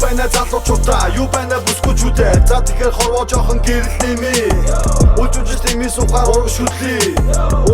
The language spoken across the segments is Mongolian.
байна залуучуудаа, юу байна бүсгүүчүүдээ. За тэгэхээр хорвоо жоохон гэрэл нэмээ. Үлжүүлж нэмээ сухаар ураг шүтлээ.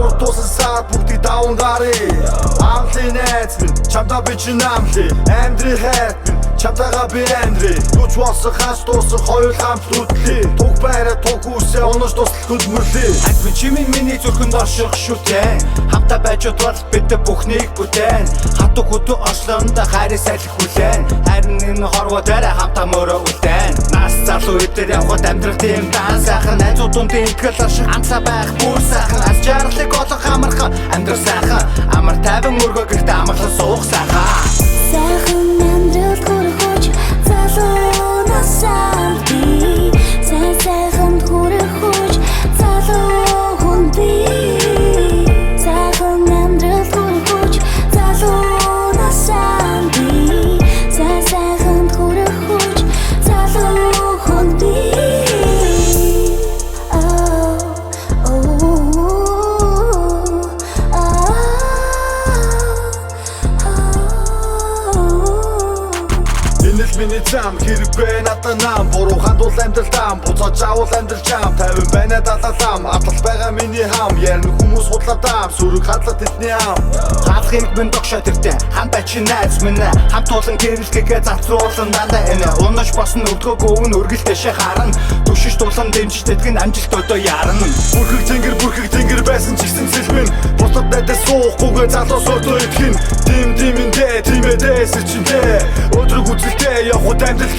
Урд тусан сар бүгдийг даван гарыг. Амлын найз минь чамдаа би чи намлээ. Амьдрий хайр минь чамтайгаа би амьдрий. Юуч болсон хаас дуусах хоёул хамт үтлээ. Туг байраа туг үсээ унаж туслах хөдөлмөрлөө. Анд би чимийн миний зүрхэнд орших шүтэн. Хамтаа байж удвал бид бүхнийг бүтээн. Хатуу хөдөө оршлондоо хайрыг салхи хүлээн. Харин энэ хорвоо дээр хамтаа мөрөө үлдээн. Нас залуу эдгээр явхад амьдрах тийм дан сайхан. Найзуудын итгэл ашиг амсаа байх бүр сайхан. Ас жаргалыг олох амархан амьдрах сайхан. Амар тайван өргөө гэртээ амарлан суух сайхан. Сайхан амьдрал хүрэх залуунаас би. Сайхан хүрэх залуу хүн би. Сайхан амьдрал хүрэх залуунаас би. Сайхан хүрэх залуу хүн би. Миний зам хэрэггүй надад нам буруу хандуул амьдралдаа буцааж авал амьдрал жам 50 байна далалам атал байгаа миний хам ярина хүмүүс худлаадаа сүрэг хадлаа тэдний ам Хаалх юм бэн догшоо тэртээ хандаа чи найз минь хамтуулан гэрэлтэйгээ зарцуулсан дандаа энэ унаж босно өвдгөөг өвн өргөлтэшээ харна түшиж дулан дэмжиж тэтгэн амжилт өдөө ярна бүрхэг зингэр байсан ч гэсэн сэлмэн бусдад найдаа суухгүйгээ залуус өдөө итгэн дим димэндээ тиймээдээ сэрчэндээ өдрөг үзэлтэй явхад амьдрал